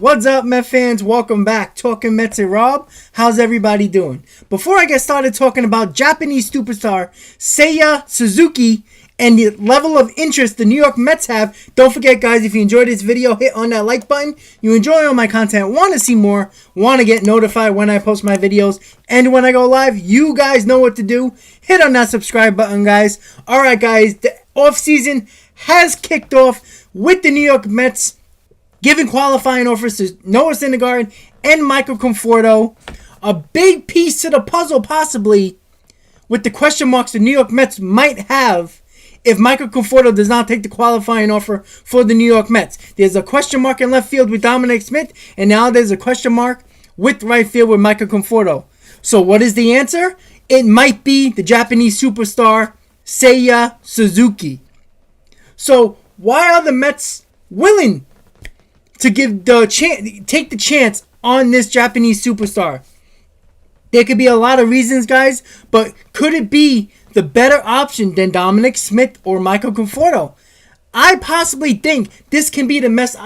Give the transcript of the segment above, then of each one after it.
What's up, Met fans? Welcome back. Talking Mets and Rob. How's everybody doing? Before I get started talking about Japanese superstar SEIYA Suzuki and the level of interest the New York Mets have, don't forget, guys, if you enjoyed this video, hit on that like button. You enjoy all my content, want to see more, want to get notified when I post my videos, and when I go live, you guys know what to do. Hit on that subscribe button, guys. Alright, guys, the offseason has kicked off with the New York Mets giving qualifying offers to Noah Syndergaard and Michael Conforto. A big piece to the puzzle, possibly, with the question marks the New York Mets might have if Michael Conforto does not take the qualifying offer for the New York Mets. There's a question mark in left field with Dominic Smith, and now there's a question mark with right field with Michael Conforto. So what is the answer? It might be the Japanese superstar SEIYA Suzuki. So why are the Mets willing to give take the chance on this Japanese superstar? There could be a lot of reasons, guys, but could it be the better option than Dominic Smith or Michael Conforto? I possibly think this can be the best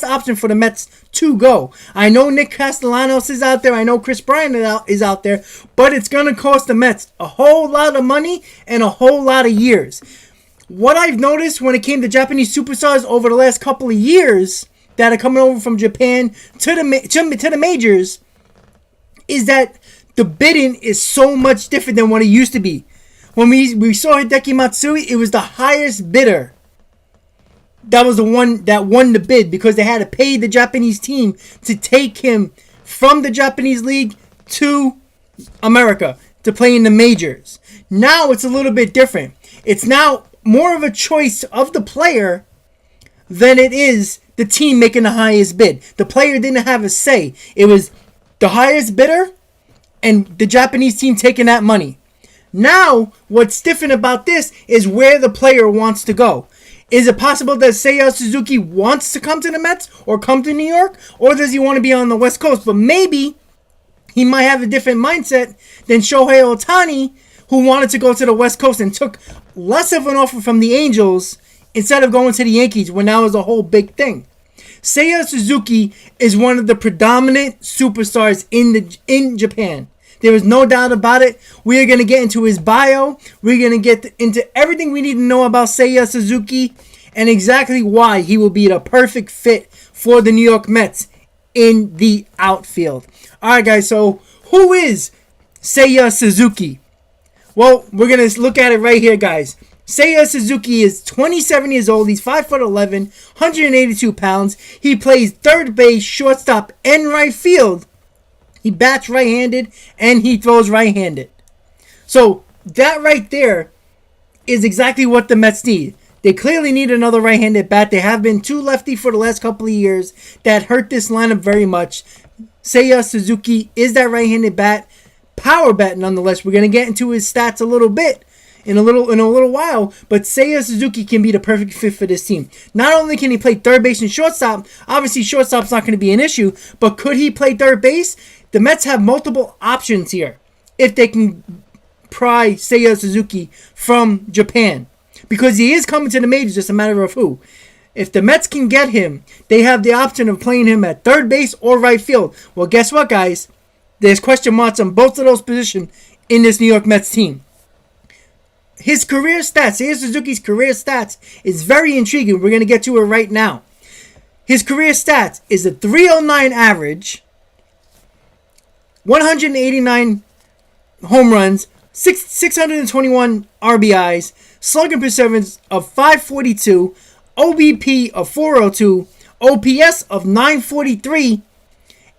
option for the Mets to go. I know Nick Castellanos is out there. I know Chris Bryant is out there, but it's going to cost the Mets a whole lot of money and a whole lot of years. What I've noticed when it came to Japanese superstars over the last couple of years that are coming over from Japan to the majors is that the bidding is so much different than what it used to be. When we saw Hideki Matsui, it was the highest bidder. That was the one that won the bid because they had to pay the Japanese team to take him from the Japanese league to America to play in the majors. Now it's a little bit different. It's now more of a choice of the player than it is the team making the highest bid. The player didn't have a say. It was the highest bidder and the Japanese team taking that money. Now, what's different about this is where the player wants to go. Is it possible that SEIYA Suzuki wants to come to the Mets or come to New York? Or does he want to be on the West Coast? But maybe he might have a different mindset than Shohei Ohtani, who wanted to go to the West Coast and took less of an offer from the Angels instead of going to the Yankees when that was a whole big thing. SEIYA Suzuki is one of the predominant superstars in Japan. There is no doubt about it. We are going to get into his bio. We're going to get into everything we need to know about SEIYA Suzuki and exactly why he will be the perfect fit for the New York Mets in the outfield. Alright, guys, so who is SEIYA Suzuki? Well, we're going to look at it right here, guys. SEIYA Suzuki is 27 years old. He's 5'11", 182 pounds. He plays third base, shortstop, and right field. He bats right-handed, and he throws right-handed. So that right there is exactly what the Mets need. They clearly need another right-handed bat. They have been too lefty for the last couple of years. That hurt this lineup very much. SEIYA Suzuki is that right-handed bat. Power bat, nonetheless. We're going to get into his stats a little bit in a little while, but SEIYA Suzuki can be the perfect fit for this team. Not only can he play third base and shortstop, obviously shortstop's not going to be an issue, but could he play third base? The Mets have multiple options here if they can pry SEIYA Suzuki from Japan, because he is coming to the majors, just a matter of who. If the Mets can get him, they have the option of playing him at third base or right field. Well, guess what, guys? There's question marks on both of those positions in this New York Mets team. His career stats, SEIYA Suzuki's career stats, is very intriguing. We're going to get to it right now. His career stats is a 309 average, 189 home runs, 621 RBIs, slugging percentage of 542, OBP of 402, OPS of 943,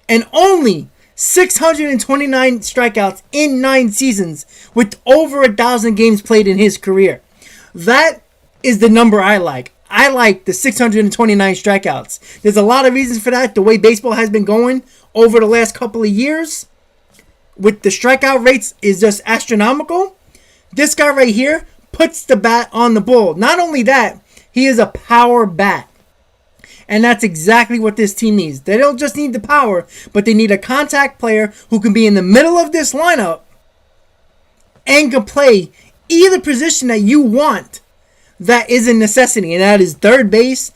and only 629 strikeouts in 9 seasons with over 1,000 games played in his career. That is the number I like. I like the 629 strikeouts. There's a lot of reasons for that. The way baseball has been going over the last couple of years with the strikeout rates is just astronomical. This guy right here puts the bat on the ball. Not only that, he is a power bat. And that's exactly what this team needs. They don't just need the power, but they need a contact player who can be in the middle of this lineup and can play either position that you want that is a necessity, and that is third base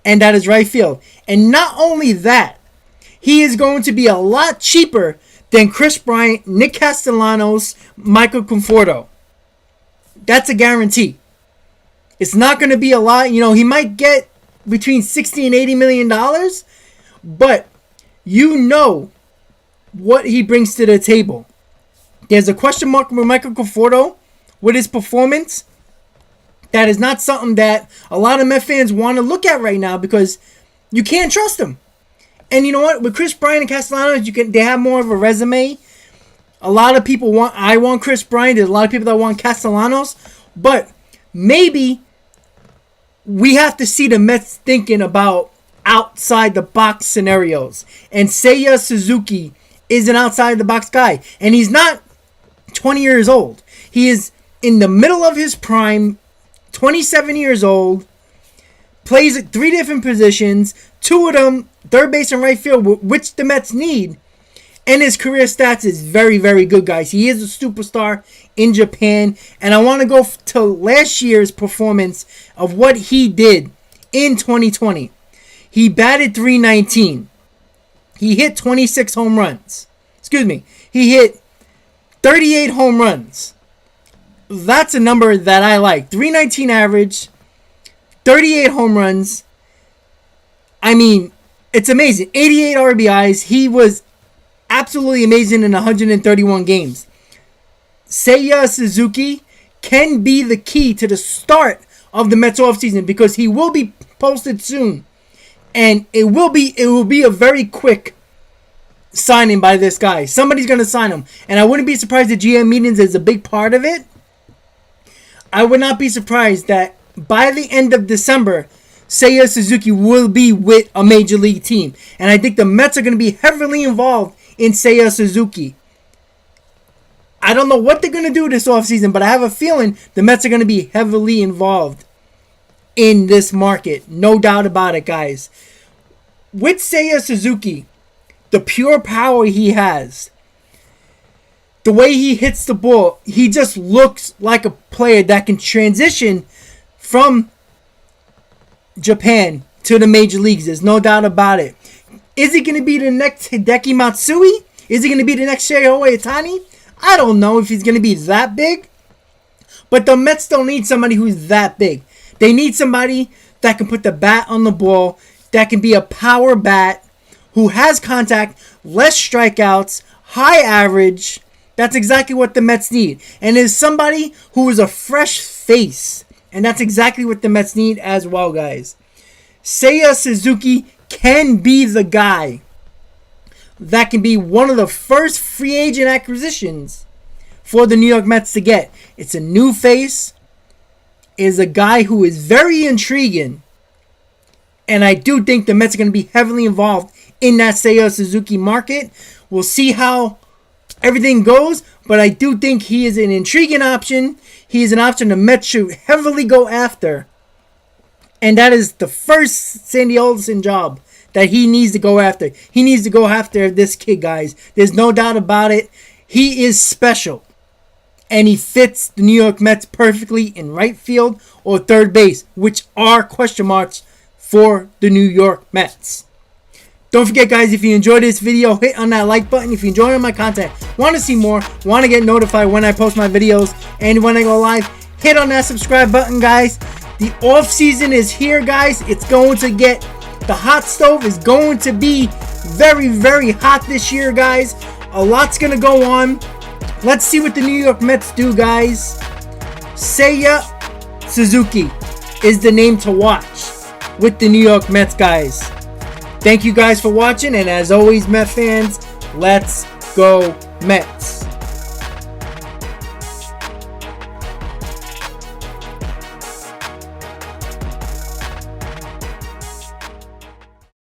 and that is right field. And not only that, he is going to be a lot cheaper than Chris Bryant, Nick Castellanos, Michael Conforto. That's a guarantee. It's not going to be a lot. You know, he might get between $60 and $80 million, but you know what he brings to the table. There's a question mark with Michael Conforto with his performance. That is not something that a lot of Met fans want to look at right now because you can't trust him. And you know what? With Chris Bryant and Castellanos, they have more of a resume. A lot of people I want Chris Bryant. There's a lot of people that want Castellanos. But maybe we have to see the Mets thinking about outside the box scenarios. And SEIYA Suzuki is an outside the box guy. And he's not 20 years old. He is in the middle of his prime, 27 years old, plays at 3 different positions, 2 of them third base and right field, which the Mets need. And his career stats is very, very good, guys. He is a superstar in Japan. And I want to go to last year's performance of what he did in 2020. He batted .319. He hit 26 home runs. Excuse me. He hit 38 home runs. That's a number that I like. .319 average, 38 home runs. I mean, it's amazing. 88 RBIs. He was absolutely amazing in 131 games. SEIYA Suzuki can be the key to the start of the Mets offseason because he will be posted soon. And it will be a very quick signing by this guy. Somebody's going to sign him. And I wouldn't be surprised if GM meetings is a big part of it. I would not be surprised that by the end of December, SEIYA Suzuki will be with a major league team. And I think the Mets are going to be heavily involved in SEIYA Suzuki. I don't know what they're going to do this offseason, but I have a feeling the Mets are going to be heavily involved in this market. No doubt about it, guys. With SEIYA Suzuki, the pure power he has, the way he hits the ball, he just looks like a player that can transition from Japan to the major leagues. There's no doubt about it. Is he going to be the next Hideki Matsui? Is he going to be the next Shohei Ohtani? I don't know if he's going to be that big. But the Mets don't need somebody who's that big. They need somebody that can put the bat on the ball, that can be a power bat, who has contact, less strikeouts, high average. That's exactly what the Mets need. And is somebody who is a fresh face. And that's exactly what the Mets need as well, guys. SEIYA Suzuki can be the guy that can be one of the first free agent acquisitions for the New York Mets to get. It's a new face. It is a guy who is very intriguing. And I do think the Mets are going to be heavily involved in that SEIYA Suzuki market. We'll see how everything goes, but I do think he is an intriguing option. He is an option the Mets should heavily go after. And that is the first Sandy Alderson job that he needs to go after. He needs to go after this kid, guys. There's no doubt about it. He is special. And he fits the New York Mets perfectly in right field or third base, which are question marks for the New York Mets. Don't forget, guys, if you enjoyed this video, hit on that like button. If you enjoy my content, want to see more, want to get notified when I post my videos and when I go live, hit on that subscribe button, guys. The off season is here, guys. It's going to get, the hot stove is going to be very, very hot this year, guys. A lot's going to go on. Let's see what the New York Mets do, guys. SEIYA Suzuki is the name to watch with the New York Mets, guys. Thank you guys for watching, and as always, Met fans, let's go Mets.